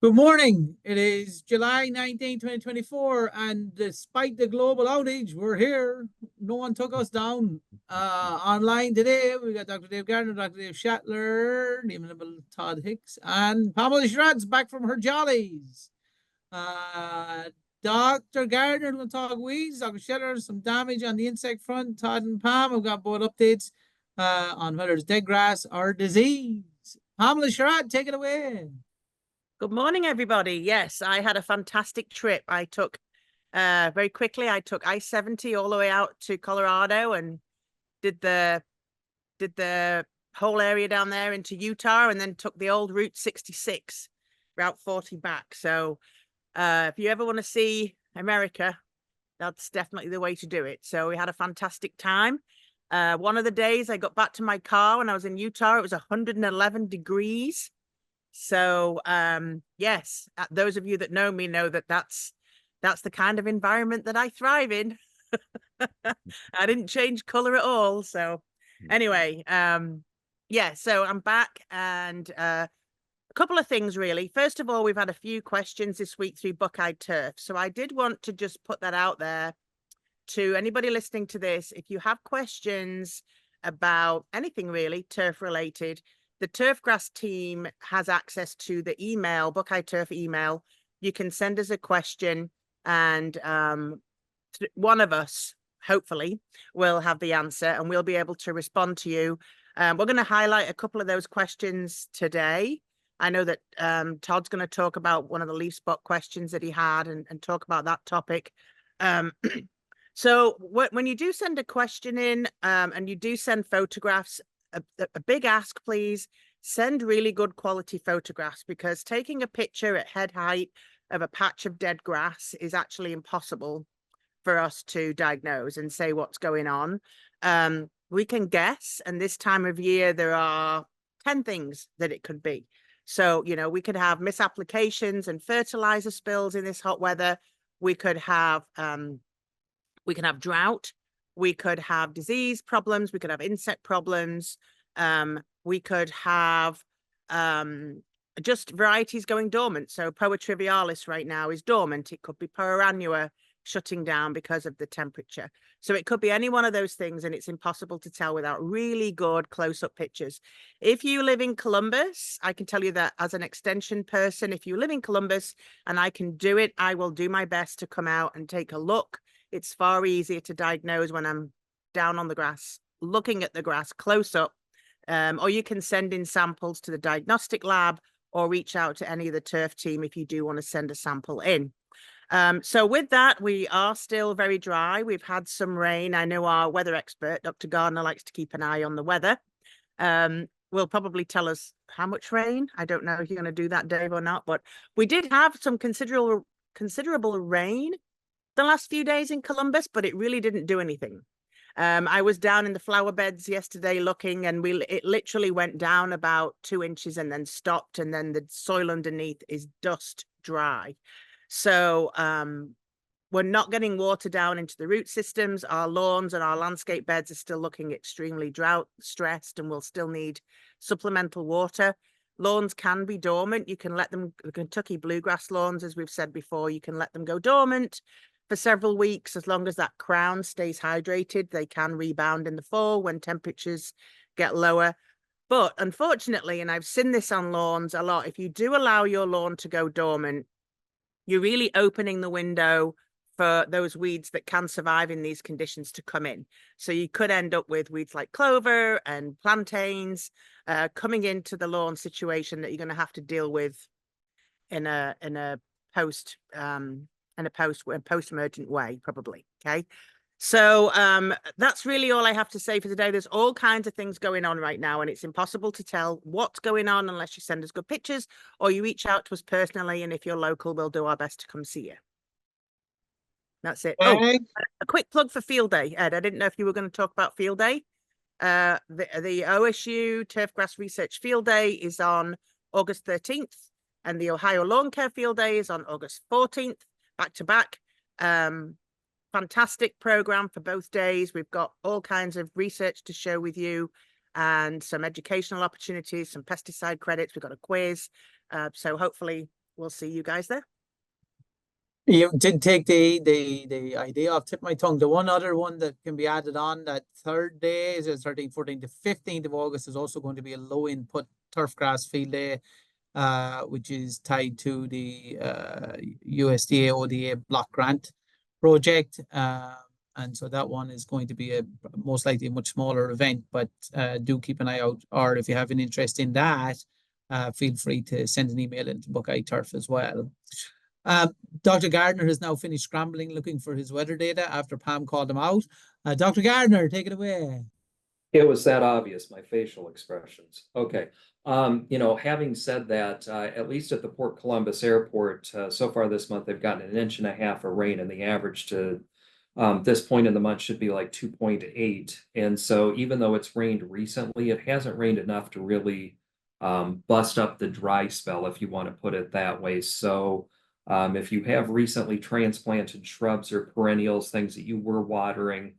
Good morning. It is July 19, 2024, and despite the global outage, we're here. No one took us down. Online today, we got Dr. Dave Gardner, Dr. Dave Shetlar, inimitable Todd Hicks, and Pamela Sherratt's back from her jollies. Dr. Gardner will talk weeds, Dr. Shetlar, some damage on the insect front. Todd and Pam have got both updates on whether it's dead grass or disease. Pamela Sherratt, take it away. Good morning, everybody. Yes, I had a fantastic trip. I took very quickly. I took I-70 all the way out to Colorado and did the whole area down there into Utah, and then took the old Route 66, Route 40 back. So if you ever want to see America, that's definitely the way to do it. So we had a fantastic time. One of the days I got back to my car when I was in Utah, it was 111 degrees. So, yes, those of you that know me know that that's the kind of environment that I thrive in. I didn't change color at all. So anyway, yeah, so I'm back, and a couple of things really. First of all, we've had a few questions this week through Buckeye Turf. So I did want to just put that out there to anybody listening to this. If you have questions about anything really turf related, the Turfgrass team has access to the email, Buckeye Turf email. You can send us a question, and one of us, hopefully, will have the answer, and we'll be able to respond to you. We're going to highlight a couple of those questions today. I know that Todd's going to talk about one of the leaf spot questions that he had and talk about that topic. So when you do send a question in, and you do send photographs, a big ask, please send really good quality photographs, because taking a picture at head height of a patch of dead grass is actually impossible for us to diagnose and say what's going on. We can guess, and this time of year there are 10 things that it could be. So, you know, we could have misapplications and fertilizer spills in this hot weather. We could have drought. We could have disease problems. We could have insect problems. We could have just varieties going dormant. So Poa trivialis right now is dormant. It could be Poa annua shutting down because of the temperature. So it could be any one of those things, and it's impossible to tell without really good close-up pictures. If you live in Columbus, I can tell you that as an extension person, if you live in Columbus and I can do it, I will do my best to come out and take a look. It's far easier to diagnose when I'm down on the grass, looking at the grass close up, or you can send in samples to the diagnostic lab or reach out to any of the turf team if you do want to send a sample in. So with that, we are still very dry. We've had some rain. I know our weather expert, Dr. Gardner, likes to keep an eye on the weather. Will probably tell us how much rain. I don't know if you're going to do that, Dave, or not, but we did have some considerable rain the last few days in Columbus, but it really didn't do anything. I was down in the flower beds yesterday looking, and it literally went down about 2 inches and then stopped, and then the soil underneath is dust dry. So we're not getting water down into the root systems. Our lawns and our landscape beds are still looking extremely drought stressed, and will still need supplemental water. Lawns can be dormant. You can let them, the Kentucky bluegrass lawns, as we've said before, you can let them go dormant for several weeks. As long as that crown stays hydrated, they can rebound in the fall when temperatures get lower. But unfortunately, and I've seen this on lawns a lot, if you do allow your lawn to go dormant, you're really opening the window for those weeds that can survive in these conditions to come in. So you could end up with weeds like clover and plantains coming into the lawn situation that you're going to have to deal with in a post-emergent way, probably. Okay. So that's really all I have to say for today. There's all kinds of things going on right now, and it's impossible to tell what's going on unless you send us good pictures or you reach out to us personally. And if you're local, we'll do our best to come see you. That's it. Oh, a quick plug for Field Day, Ed. I didn't know if you were going to talk about Field Day. The OSU Turfgrass Research Field Day is on August 13th, and the Ohio Lawn Care Field Day is on August 14th, back to back. Fantastic program for both days. We've got all kinds of research to share with you, and some educational opportunities, some pesticide credits. We've got a quiz. So hopefully we'll see you guys there. You did take the idea off tip of my tongue. The one other one that can be added on that third day is the 13th, 14th to 15th of August is also going to be a low input turf grass field day, which is tied to the USDA ODA block grant project. And so that one is going to be most likely a much smaller event, but do keep an eye out. Or if you have an interest in that, feel free to send an email into Buckeye Turf as well. Dr. Gardner has now finished scrambling looking for his weather data after Pam called him out. Dr. Gardner, take it away. It was that obvious, my facial expressions. Okay. Having said that, at least at the Port Columbus Airport, so far this month, they've gotten 1.5 inches of rain, and the average to this point in the month should be like 2.8. And so even though it's rained recently, it hasn't rained enough to really bust up the dry spell, if you want to put it that way. So if you have recently transplanted shrubs or perennials, things that you were watering,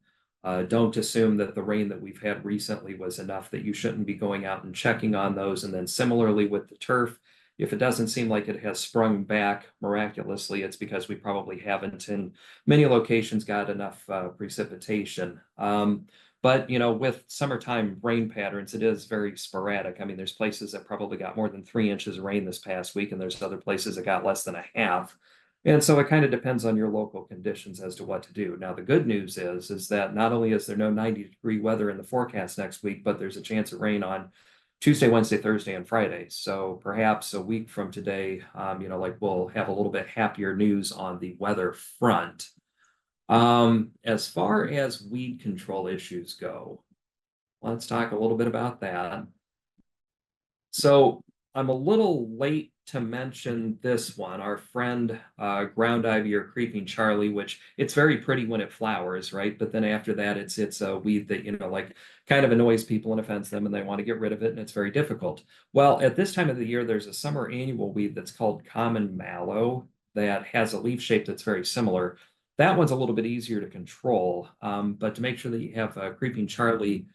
don't assume that the rain that we've had recently was enough, that you shouldn't be going out and checking on those. And then similarly with the turf, if it doesn't seem like it has sprung back miraculously, it's because we probably haven't in many locations got enough precipitation. But with summertime rain patterns, it is very sporadic. I mean, there's places that probably got more than 3 inches of rain this past week, and there's other places that got less than 1/2. And so it kind of depends on your local conditions as to what to do. Now, the good news is that not only is there no 90-degree weather in the forecast next week, but there's a chance of rain on Tuesday, Wednesday, Thursday, and Friday. So perhaps a week from today, we'll have a little bit happier news on the weather front. As far as weed control issues go, let's talk a little bit about that. So I'm a little late to mention this one, our friend ground ivy or creeping Charlie, which it's very pretty when it flowers, right? But then after that, it's a weed that, kind of annoys people and offends them, and they want to get rid of it, and it's very difficult. Well, at this time of the year, there's a summer annual weed that's called common mallow that has a leaf shape that's very similar. That one's a little bit easier to control, but to make sure that you have creeping Charlie,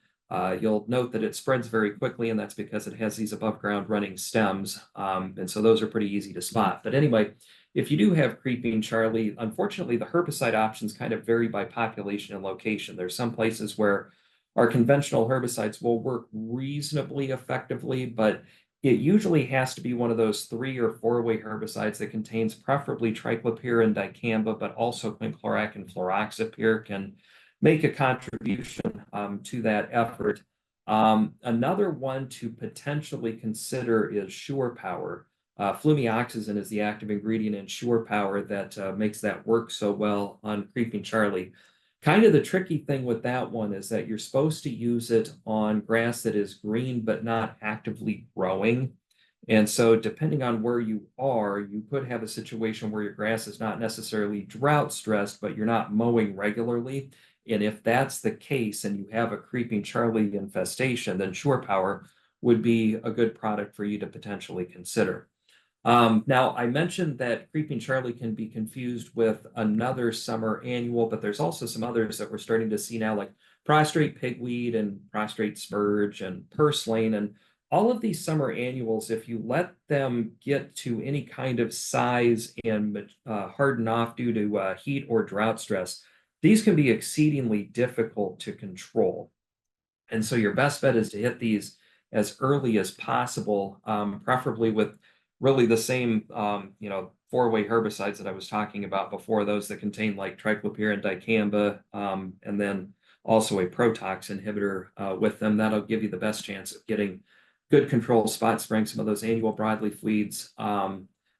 you'll note that it spreads very quickly, and that's because it has these above ground running stems. And so those are pretty easy to spot. But anyway, if you do have creeping Charlie, unfortunately, the herbicide options kind of vary by population and location. There's some places where our conventional herbicides will work reasonably effectively, but it usually has to be one of those 3 or 4-way herbicides that contains preferably triclopyr and dicamba, but also quinclorac and fluroxapyr can make a contribution to that effort. Another one to potentially consider is Shore Power. Flumioxazin is the active ingredient in Shore Power that makes that work so well on creeping Charlie. Kind of the tricky thing with that one is that you're supposed to use it on grass that is green but not actively growing. And so depending on where you are, you could have a situation where your grass is not necessarily drought stressed, but you're not mowing regularly. And if that's the case and you have a creeping Charlie infestation, then Shore Power would be a good product for you to potentially consider. Now, I mentioned that creeping Charlie can be confused with another summer annual, but there's also some others that we're starting to see now, like prostrate pigweed and prostrate spurge and purslane. And all of these summer annuals, if you let them get to any kind of size and harden off due to heat or drought stress, these can be exceedingly difficult to control. And so your best bet is to hit these as early as possible, preferably with really the same, 4-way herbicides that I was talking about before, those that contain like triclopyr and dicamba, and then also a protox inhibitor with them. That'll give you the best chance of getting good control spot spraying some of those annual broadleaf weeds.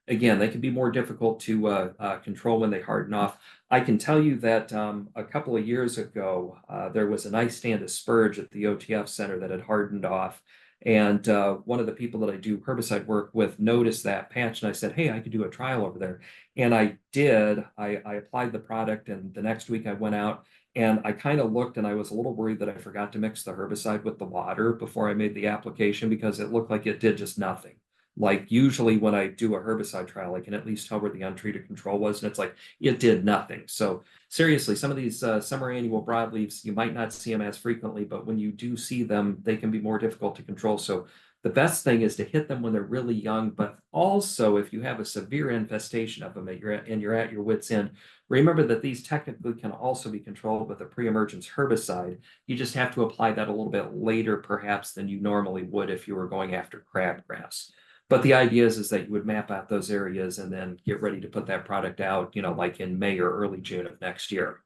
Again, they can be more difficult to control when they harden off. I can tell you that a couple of years ago, there was a nice stand of spurge at the OTF center that had hardened off. And one of the people that I do herbicide work with noticed that patch, and I said, hey, I could do a trial over there. And I did. I applied the product, and the next week I went out and I kind of looked, and I was a little worried that I forgot to mix the herbicide with the water before I made the application, because it looked like it did just nothing. Like usually when I do a herbicide trial, I can at least tell where the untreated control was, and it's like it did nothing. So seriously, some of these summer annual broadleaves, you might not see them as frequently, but when you do see them, they can be more difficult to control. So The best thing is to hit them when they're really young, but also if you have a severe infestation of them and you're at your wit's end, remember that these technically can also be controlled with a pre-emergence herbicide. You just have to apply that a little bit later, perhaps, than you normally would if you were going after crabgrass. But the idea is that you would map out those areas and then get ready to put that product out, like in May or early June of next year.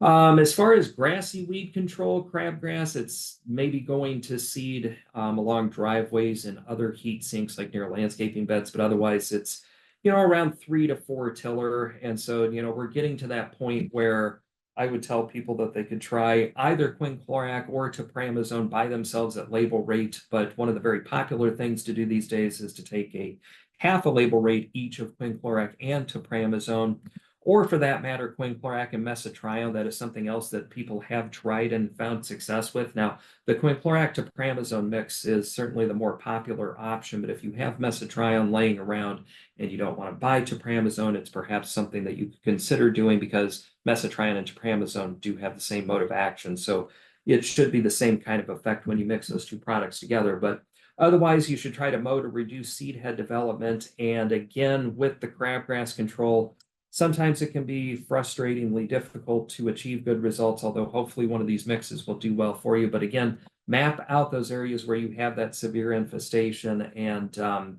As far as grassy weed control, crabgrass, it's maybe going to seed along driveways and other heat sinks like near landscaping beds, but otherwise it's, around 3 to 4 tiller. And so, we're getting to that point where I would tell people that they could try either quinclorac or topramazone by themselves at label rate. But one of the very popular things to do these days is to take a half a label rate each of quinclorac and topramazone, or for that matter, quinclorac and mesotrione. That is something else that people have tried and found success with. Now, the quinclorac topramazone mix is certainly the more popular option, but if you have mesotrione laying around and you don't want to buy topramazone, it's perhaps something that you could consider doing, because mesotrione and topramazone do have the same mode of action. So it should be the same kind of effect when you mix those two products together. But otherwise, you should try to mow to reduce seed head development. And again, with the crabgrass control, sometimes it can be frustratingly difficult to achieve good results, although hopefully one of these mixes will do well for you. But again, map out those areas where you have that severe infestation and,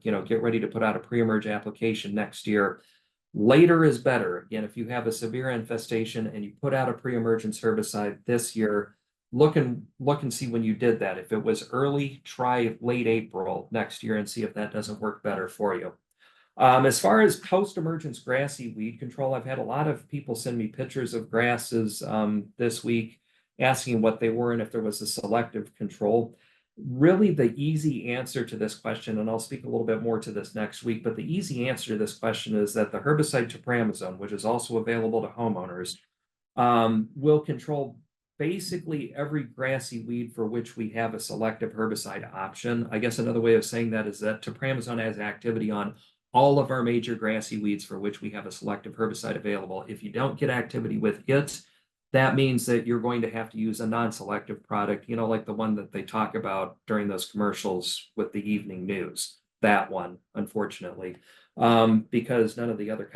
get ready to put out a pre-emerge application next year. Later is better. Again, if you have a severe infestation and you put out a pre-emergence herbicide this year, look and see when you did that. If it was early, try late April next year and see if that doesn't work better for you. As far as post-emergence grassy weed control, I've had a lot of people send me pictures of grasses this week asking what they were and if there was a selective control. Really, the easy answer to this question, and I'll speak a little bit more to this next week, but the easy answer to this question is that the herbicide topramazone, which is also available to homeowners, will control basically every grassy weed for which we have a selective herbicide option. I guess another way of saying that is that topramazone has activity on all of our major grassy weeds for which we have a selective herbicide available. If you don't get activity with it, that means that you're going to have to use a non-selective product, like the one that they talk about during those commercials with the evening news. That one, unfortunately, because none of the other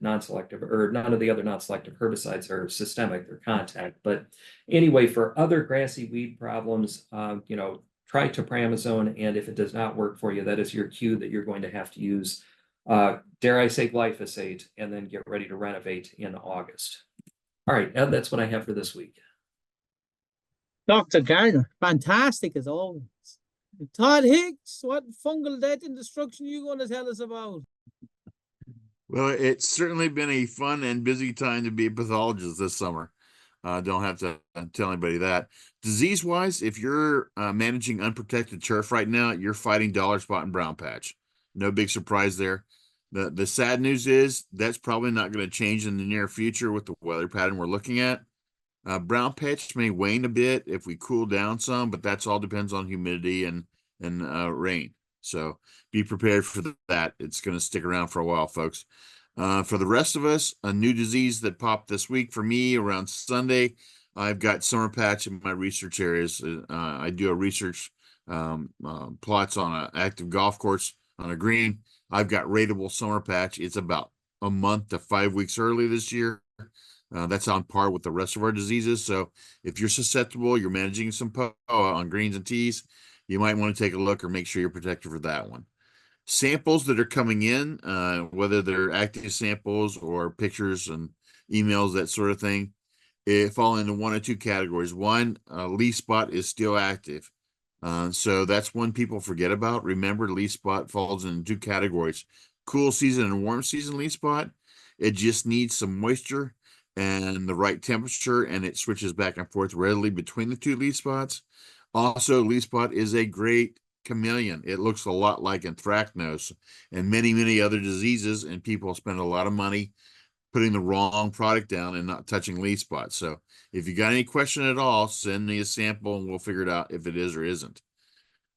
non-selective herbicides are systemic, they're contact. But anyway, for other grassy weed problems, try topramazone, and if it does not work for you, that is your cue that you're going to have to use, dare I say, glyphosate, and then get ready to renovate in August. All right, Ed, that's what I have for this week. Dr. Gardner, fantastic as always. Todd Hicks, what fungal death and destruction are you going to tell us about? Well, it's certainly been a fun and busy time to be a pathologist this summer. Don't have to tell anybody that. Disease-wise, if you're managing unprotected turf right now, you're fighting dollar spot and brown patch. No big surprise there. The sad news is that's probably not going to change in the near future with the weather pattern we're looking at. Brown patch may wane a bit if we cool down some, but that's all depends on humidity and rain. So be prepared for that. It's going to stick around for a while, folks. For the rest of us, a new disease that popped this week for me around Sunday. I've got summer patch in my research areas. I do a research plots on an active golf course on a green. I've got rateable summer patch. It's about a month to 5 weeks early this year. That's on par with the rest of our diseases. So if you're susceptible, you're managing some POA on greens and tees, you might want to take a look or make sure you're protected for that one. Samples that are coming in, whether they're active samples or pictures and emails, that sort of thing, it fall into one or two categories. One, leaf spot is still active. So that's one people forget about. Remember, leaf spot falls into two categories: cool season and warm season leaf spot. It just needs some moisture and the right temperature, and it switches back and forth readily between the two leaf spots. Also, leaf spot is a great chameleon. It looks a lot like anthracnose and many, many other diseases, and people spend a lot of money putting the wrong product down and not touching leaf spots. So if you got any question at all, send me a sample and we'll figure it out if it is or isn't.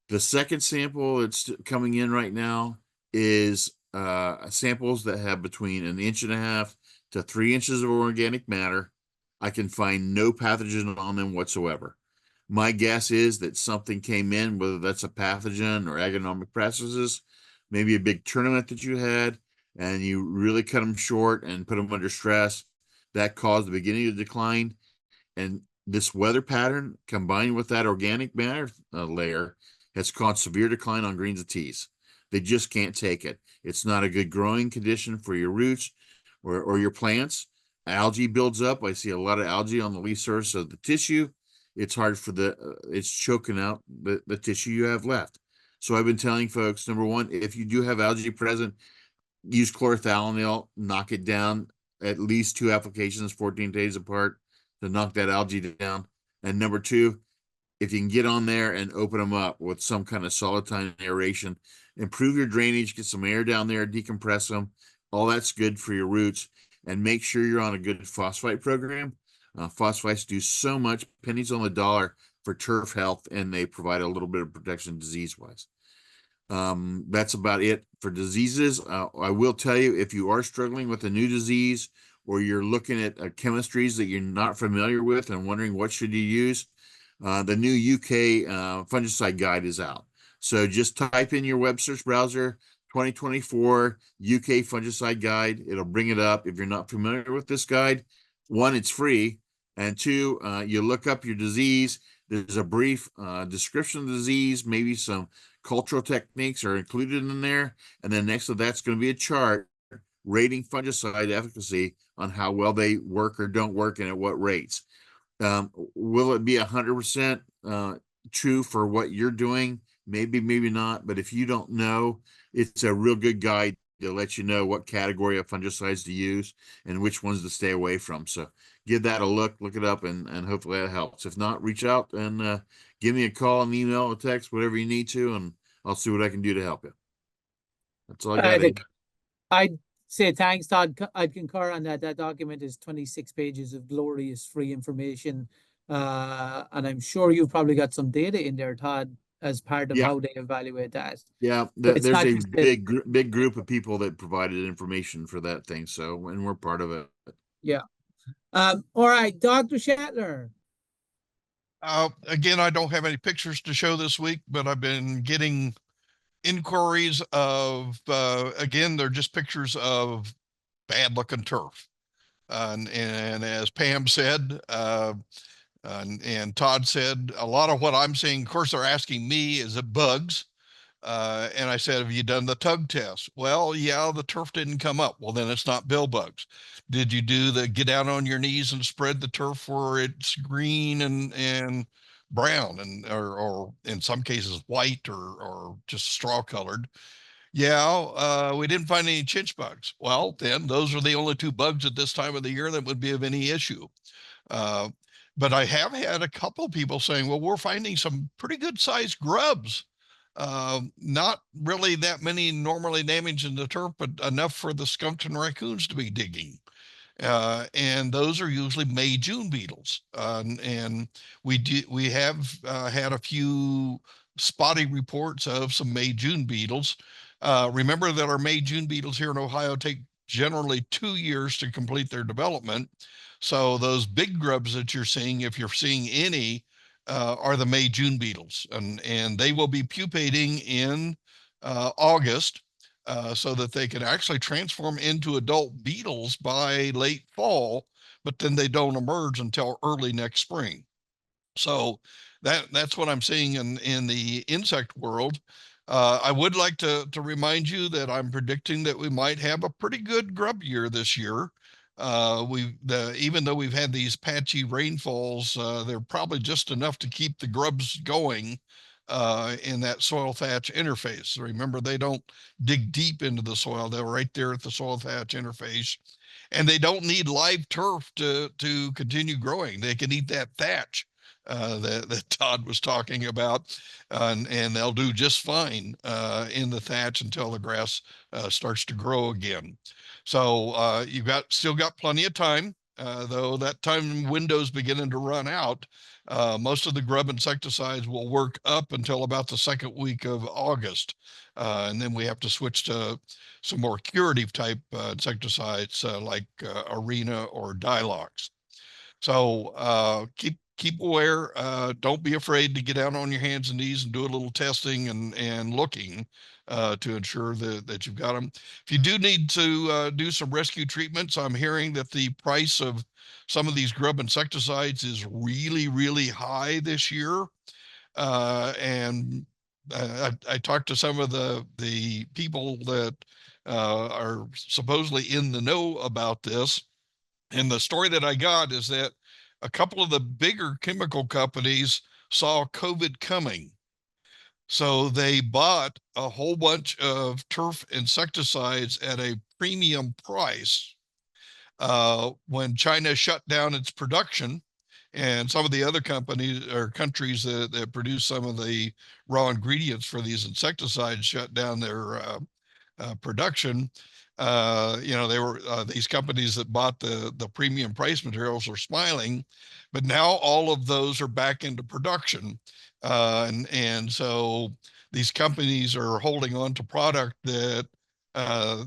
The second sample that's coming in right now is samples that have between 1.5 inches to 3 inches of organic matter. I can find no pathogen on them whatsoever. My guess is that something came in, whether that's a pathogen or agronomic practices, maybe a big tournament that you had, and you really cut them short and put them under stress. That caused the beginning of decline. And this weather pattern combined with that organic matter layer has caused severe decline on greens and teas. They just can't take it. It's not a good growing condition for your roots or your plants. Algae builds up. I see a lot of algae on the leaf surface of the tissue. It's hard for it's choking out the tissue you have left. So I've been telling folks, number one, if you do have algae present, use chlorothalonil, knock it down at least 2 applications, 14 days apart to knock that algae down. And number two, if you can get on there and open them up with some kind of solid time aeration, improve your drainage, get some air down there, decompress them. All that's good for your roots. And make sure you're on a good phosphite program. Phosphites do so much, pennies on the dollar for turf health, and they provide a little bit of protection disease-wise. That's about it for diseases. I will tell you, if you are struggling with a new disease or you're looking at chemistries that you're not familiar with and wondering what should you use, the new UK fungicide guide is out. So just type in your web search browser 2024 UK fungicide guide. It'll bring it up. If you're not familiar with this guide, one, it's free, and two, you look up your disease. There's a brief description of the disease, maybe some cultural techniques are included in there, and then next to that's going to be a chart rating fungicide efficacy on how well they work or don't work and at what rates. Will it be 100% true for what you're doing? Maybe, maybe not. But if you don't know, it's a real good guide to let you know what category of fungicides to use and which ones to stay away from. So give that a look it up, and hopefully that helps. If not, reach out and give me a call, an email, a text, whatever you need to, and I'll see what I can do to help you. That's all I got. I'd say thanks, Todd. I'd concur on that. That document is 26 pages of glorious free information. And I'm sure you've probably got some data in there, Todd, as part of how they evaluate that. Yeah, there's a big group of people that provided information for that thing. So, and we're part of it. Yeah. All right, Dr. Shetlar. Again, I don't have any pictures to show this week, but I've been getting inquiries of, again, they're just pictures of bad looking turf. And as Pam said, and Todd said, a lot of what I'm seeing, of course, they're asking me, is it bugs? And I said, have you done the tug test? Well, yeah, the turf didn't come up. Well, then it's not bill bugs. Did you do the get down on your knees and spread the turf where it's green and brown or in some cases white or just straw colored? Yeah, we didn't find any chinch bugs. Well, then those are the only 2 bugs at this time of the year that would be of any issue. But I have had a couple of people saying, well, we're finding some pretty good sized grubs. Not really that many normally damaging the turf, but enough for the skunks and raccoons to be digging. And those are usually May-June beetles. And we have had a few spotty reports of some May-June beetles. Remember that our May-June beetles here in Ohio take generally 2 years to complete their development. So those big grubs that you're seeing, if you're seeing any, are the May-June beetles, and they will be pupating in August, so that they can actually transform into adult beetles by late fall, but then they don't emerge until early next spring. So that's what I'm seeing in the insect world. I would like to remind you that I'm predicting that we might have a pretty good grub year this year. Even though we've had these patchy rainfalls, they're probably just enough to keep the grubs going in that soil thatch interface. Remember, they don't dig deep into the soil. They're right there at the soil thatch interface. And they don't need live turf to continue growing. They can eat that thatch that Todd was talking about, and they'll do just fine in the thatch until the grass starts to grow again. So you've still got plenty of time, though that time window's beginning to run out. Most of the grub insecticides will work up until about the 2nd week of August. And then we have to switch to some more curative type insecticides like Arena or Dilox. So keep keep aware. Don't be afraid to get out on your hands and knees and do a little testing and looking to ensure that you've got them. If you do need to do some rescue treatments, I'm hearing that the price of some of these grub insecticides is really, really high this year. I talked to some of the people that are supposedly in the know about this. And the story that I got is that a couple of the bigger chemical companies saw COVID coming. So they bought a whole bunch of turf insecticides at a premium price when China shut down its production. And some of the other companies or countries that produce some of the raw ingredients for these insecticides shut down their production. They were these companies that bought the premium price materials are smiling, but now all of those are back into production, and so these companies are holding on to product that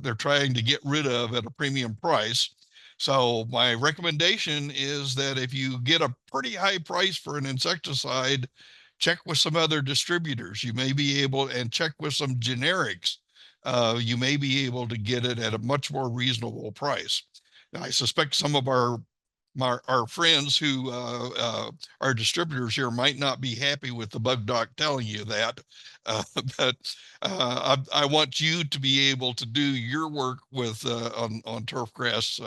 they're trying to get rid of at a premium price. So my recommendation is that if you get a pretty high price for an insecticide, check with some other distributors. You may be able, and check with some generics. You may be able to get it at a much more reasonable price. I suspect some of our friends who are distributors here might not be happy with the bug doc telling you that, but I want you to be able to do your work with on turfgrass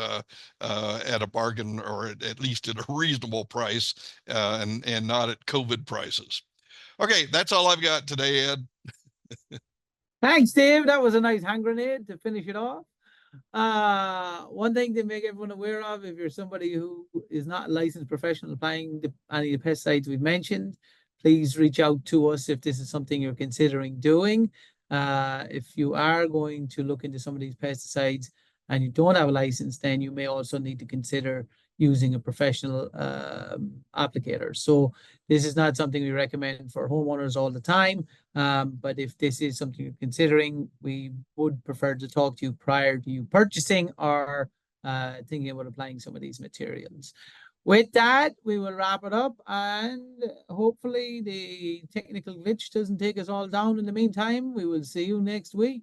at a bargain, or at least at a reasonable price, and not at COVID prices. Okay, that's all I've got today, Ed. Thanks, Dave. That was a nice hand grenade to finish it off. One thing to make everyone aware of, if you're somebody who is not a licensed professional applying any of the pesticides we've mentioned, please reach out to us if this is something you're considering doing. If you are going to look into some of these pesticides and you don't have a license, then you may also need to consider using a professional applicator. So this is not something we recommend for homeowners all the time. But if this is something you're considering, we would prefer to talk to you prior to you purchasing or thinking about applying some of these materials. With that, we will wrap it up, and hopefully the technical glitch doesn't take us all down in the meantime. We will see you next week.